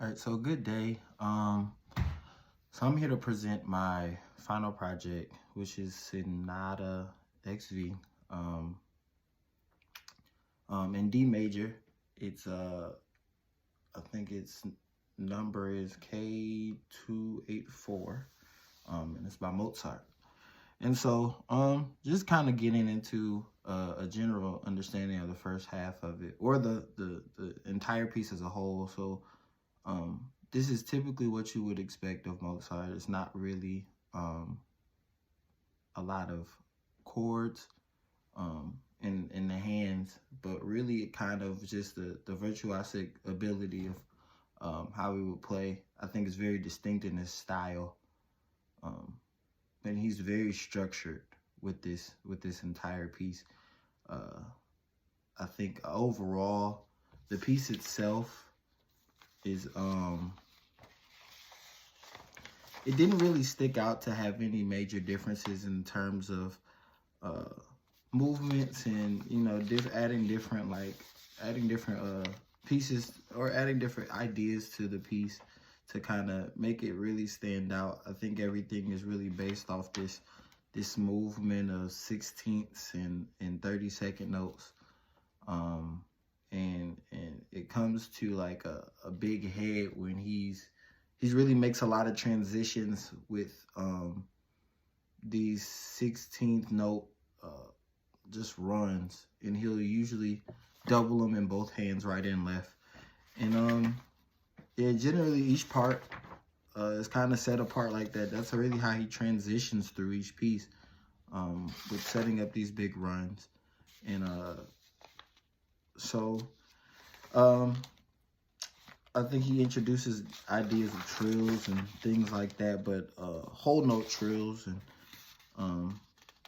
All right, so good day. So I'm here to present my final project, which is Sonata XV, um, in D major. It's I think its number is K284, and it's by Mozart. And so, just kind of getting into a general understanding of the first half of it, or the entire piece as a whole. So, this is typically what you would expect of Mozart. It's not really a lot of chords in the hands, but really it kind of just the virtuosic ability of how he would play. I think is very distinct in his style, and he's very structured with this entire piece. I think overall the piece itself is it didn't really stick out to have any major differences in terms of movements and adding different pieces or adding different ideas to the piece to kind of make it really stand out. I think everything is really based off this movement of sixteenths and 30-second notes, and it comes to like a big head when he's really makes a lot of transitions with these 16th note just runs, and he'll usually double them in both hands, right and left. And yeah, generally each part is kind of set apart like that. That's really how he transitions through each piece, with setting up these big runs. And so I think he introduces ideas of trills and things like that, but whole note trills, and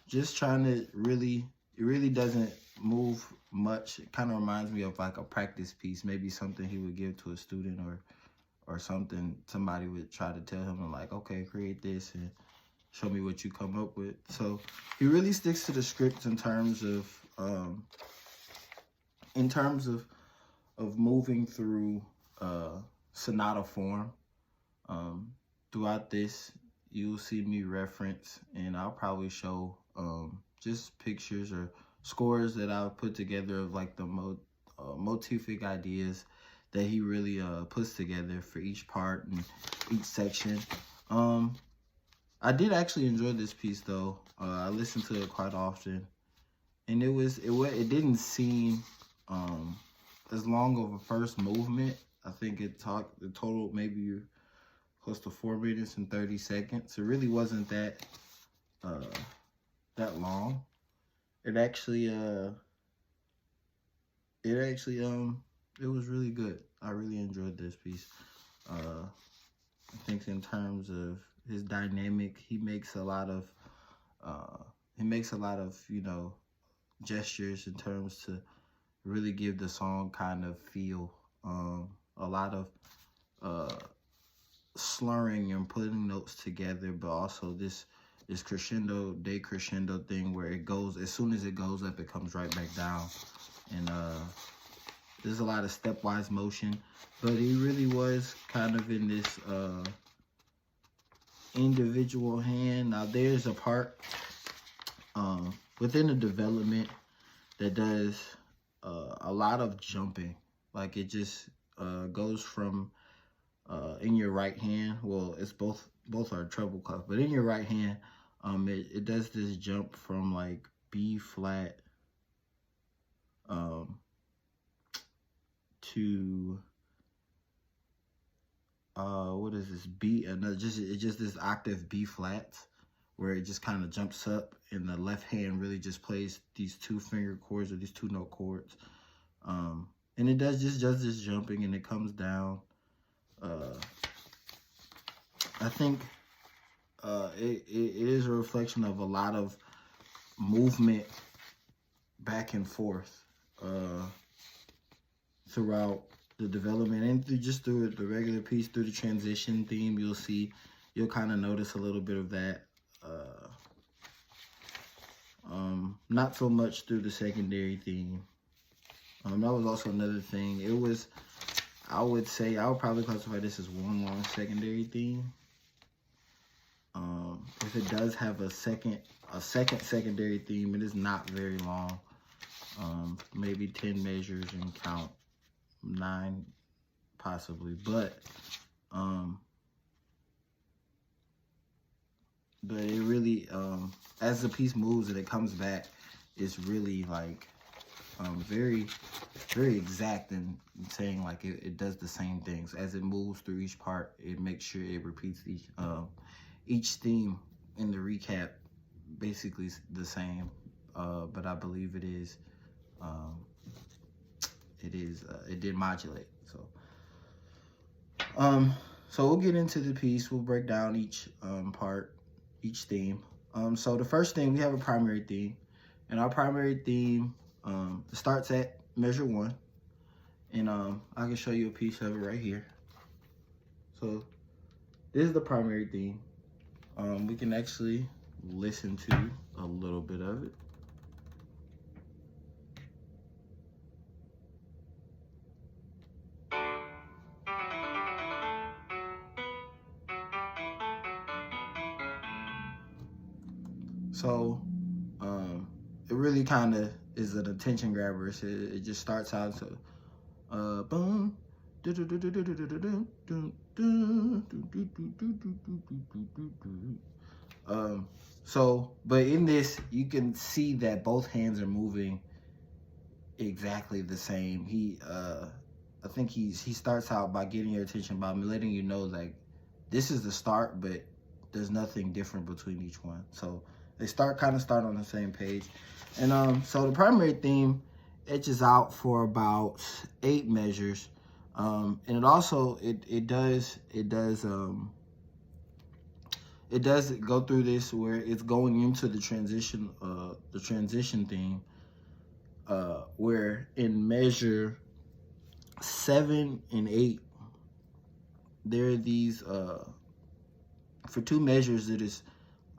just trying to it really doesn't move much. It kind of reminds me of like a practice piece, maybe something he would give to a student, or something somebody would try to tell him, like, okay, create this and show me what you come up with. So he really sticks to the script in terms of moving through sonata form. Throughout this, you'll see me reference, and I'll probably show just pictures or scores that I've put together of like the motific ideas that he really puts together for each part and each section. I did actually enjoy this piece though. I listened to it quite often, and it didn't seem as long of a first movement. I think it totaled maybe close to 4 minutes and 30 seconds. It really wasn't that long. It was really good. I really enjoyed this piece. I think in terms of his dynamic, he makes a lot of gestures in terms to really give the song kind of feel. A lot of slurring and putting notes together, but also this crescendo, decrescendo thing where it goes, as soon as it goes up, it comes right back down. And there's a lot of stepwise motion, but he really was kind of in this individual hand. Now there's a part within the development that does a lot of jumping. Like it just goes from in your right hand. Well, it's both are treble clef, but in your right hand, it does this jump from like B flat to what is this, B, and it's just this octave B flat, where it just kind of jumps up, and the left hand really just plays these 2 finger chords, or these 2 note chords, and it does this jumping, and it comes down. I think it is a reflection of a lot of movement back and forth throughout the development, and through the regular piece, through the transition theme. You'll kind of notice a little bit of that. Not so much through the secondary theme. That was also another thing. It was I would say I would probably classify this as one long secondary theme. If it does have a second secondary theme, it is not very long. Maybe 10 measures and count 9 possibly, but it really as the piece moves and it comes back, it's really like very exact in saying like it does the same things as it moves through each part. It makes sure it repeats each theme in the recap basically the same, but I believe it did modulate. So we'll get into the piece. We'll break down each part, each theme. So the first thing, we have a primary theme, and our primary theme starts at measure 1, and I can show you a piece of it right here. So this is the primary theme. We can actually listen to a little bit of it. So it really kind of is an attention grabber. It just starts out so boom. So but in this you can see that both hands are moving exactly the same. I think he starts out by getting your attention by letting you know like this is the start, but there's nothing different between each one. So they start on the same page. And so the primary theme etches out for about 8 measures. And it also it does go through this where it's going into the transition theme, where in measure 7 and 8 there are these for 2 measures it is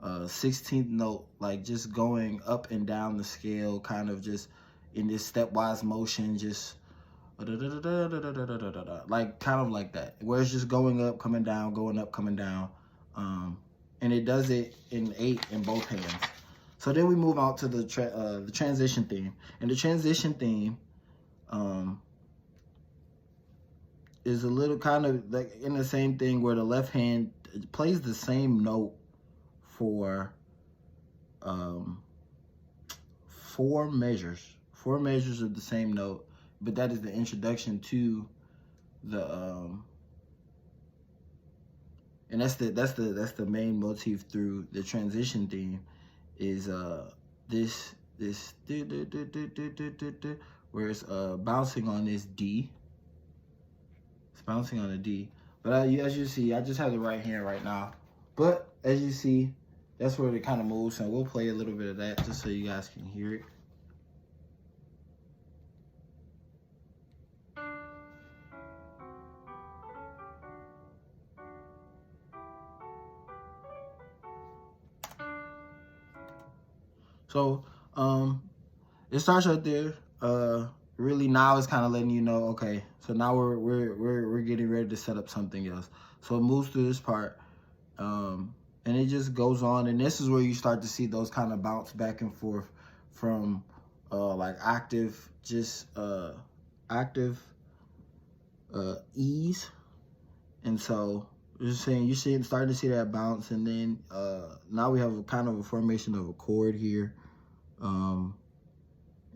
16th note, like just going up and down the scale, kind of just in this stepwise motion, just like kind of like that, where it's just going up, coming down, going up, coming down, and it does it in 8 in both hands. So then we move out to the transition theme, and the transition theme is a little kind of like in the same thing where the left hand plays the same note for 4 measures. 4 measures of the same note, but that is the introduction to the and that's the main motif through the transition theme is this where it's bouncing on this D. It's bouncing on a D. But as you see, I just have the right hand right now. But as you see, that's where it kind of moves, and we'll play a little bit of that just so you guys can hear it. So it starts right there. Really now it's kind of letting you know, okay, so now we're getting ready to set up something else. So it moves through this part, and it just goes on, and this is where you start to see those kind of bounce back and forth from like octave, just octave ease. And so just saying, you're starting to see that bounce, and then now we have a kind of a formation of a chord here,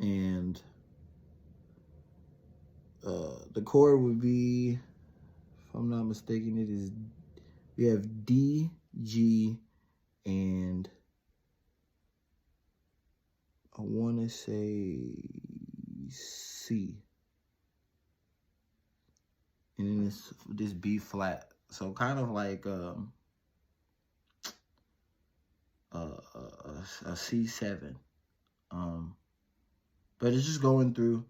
and the chord would be, if I'm not mistaken, it is, we have D, G, and I want to say C, and then this B flat. So kind of like a C7, but it's just going through.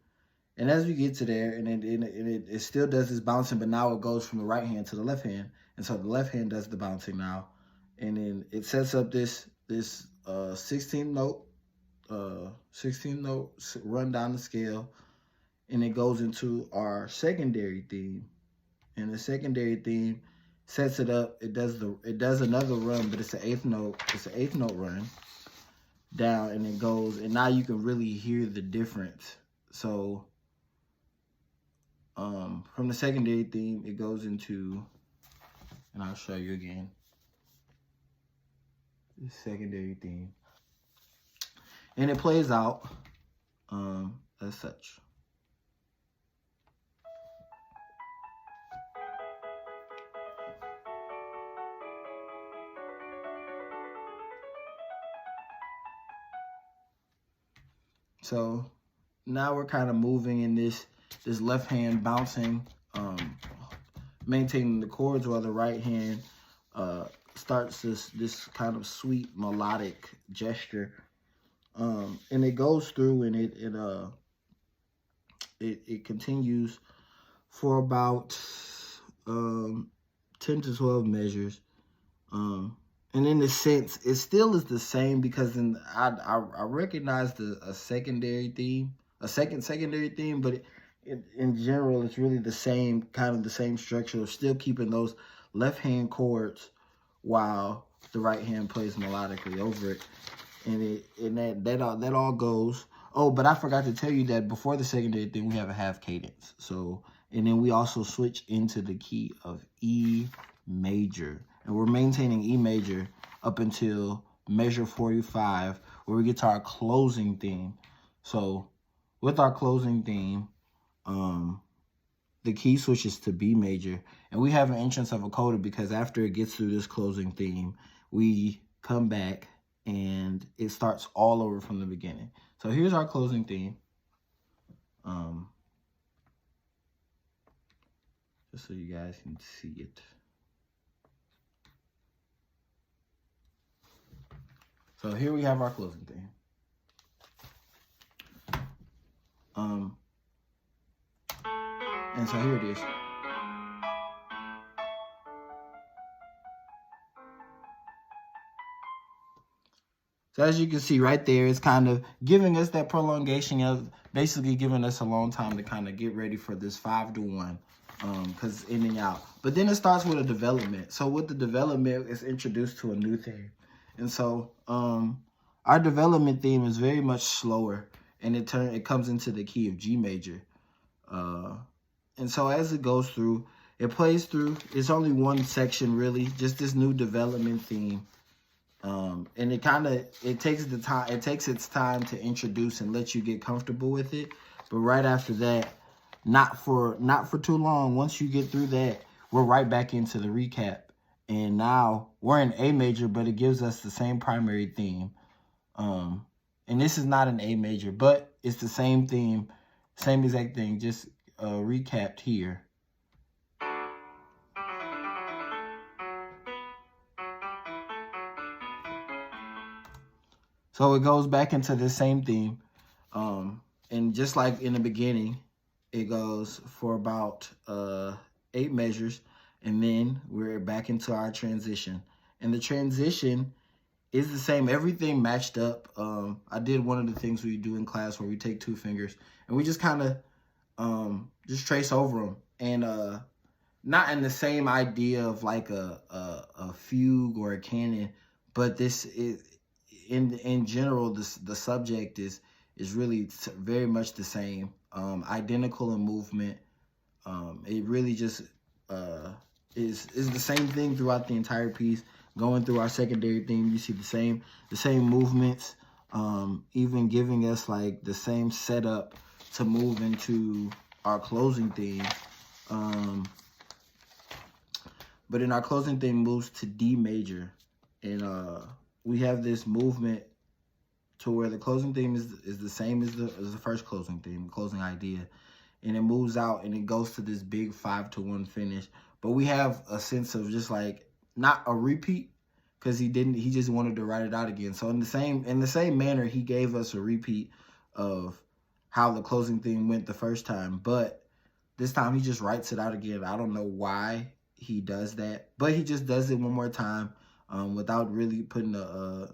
And as we get to there, and it still does this bouncing, but now it goes from the right hand to the left hand, and so the left hand does the bouncing now, and then it sets up this 16 note run down the scale, and it goes into our secondary theme, And the secondary theme sets it up. It does another run, but it's an eighth note. It's an eighth note run down, and it goes, and now you can really hear the difference. So from the secondary theme, it goes into, and I'll show you again, the secondary theme, and it plays out as such. So now we're kind of moving in this left hand bouncing, maintaining the chords, while the right hand starts this kind of sweet melodic gesture, and it goes through, and it continues for about 10 to 12 measures. And in a sense, it still is the same, because I recognize a secondary theme, a secondary theme, but in general, it's really the same, kind of the same structure of still keeping those left hand chords while the right hand plays melodically over it. And that all goes. Oh, but I forgot to tell you that before the secondary theme, we have a half cadence. So, and then we also switch into the key of E major. And we're maintaining E major up until measure 45, where we get to our closing theme. So with our closing theme, the key switches to B major. And we have an entrance of a coda, because after it gets through this closing theme, we come back and it starts all over from the beginning. So here's our closing theme. Just so you guys can see it. So here we have our closing theme. And so here it is. So as you can see right there, it's kind of giving us that prolongation of basically giving us a long time to kind of get ready for this 5-to-1, because in and out. But then it starts with a development. So with the development, it's introduced to a new theme. And so our development theme is very much slower, and it comes into the key of G major. And so as it goes through, it plays through. It's only one section really, just this new development theme. And it takes its time to introduce and let you get comfortable with it. But right after that, not for too long, once you get through that, we're right back into the recap. And now we're in A major, but it gives us the same primary theme. And this is not an A major, but it's the same theme, same exact thing, just recapped here. So it goes back into the same theme. And just like in the beginning, it goes for about 8 measures, and then we're back into our transition. And the transition is the same. Everything matched up. I did one of the things we do in class where we take 2 fingers and we just kind of just trace over them. And not in the same idea of like a fugue or a canon, but this is in general, the subject is really very much the same, identical in movement. It really just is the same thing throughout the entire piece. Going through our secondary theme, you see the same movements, even giving us like the same setup to move into our closing theme. But in our closing theme moves to D major, and we have this movement to where the closing theme is the same as the first closing theme, closing idea. And it moves out and it goes to this big 5-to-1 finish. But we have a sense of just like, not a repeat, because he just wanted to write it out again. So in the same manner, he gave us a repeat of how the closing theme went the first time. But this time he just writes it out again. I don't know why he does that, but he just does it one more time without really putting a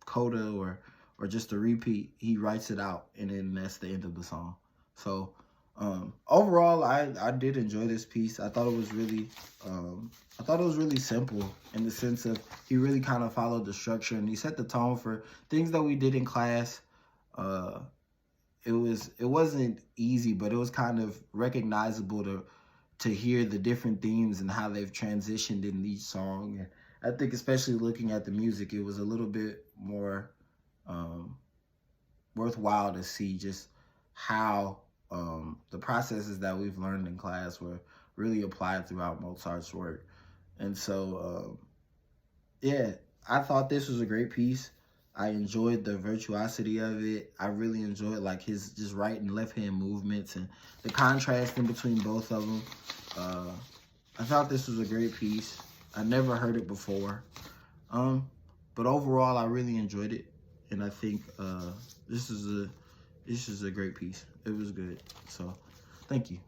coda or just a repeat. He writes it out, and then that's the end of the song. So Overall, I did enjoy this piece. I thought it was really simple in the sense of he really kind of followed the structure and he set the tone for things that we did in class. Uh, it wasn't easy, but it was kind of recognizable to hear the different themes and how they've transitioned in each song. And I think especially looking at the music, it was a little bit more um, worthwhile to see just how the processes that we've learned in class were really applied throughout Mozart's work. And so, yeah, I thought this was a great piece. I enjoyed the virtuosity of it. I really enjoyed like his just right and left hand movements and the contrast in between both of them. I thought this was a great piece. I never heard it before. But overall, I really enjoyed it, and I think this is a great piece. It was good. So, thank you.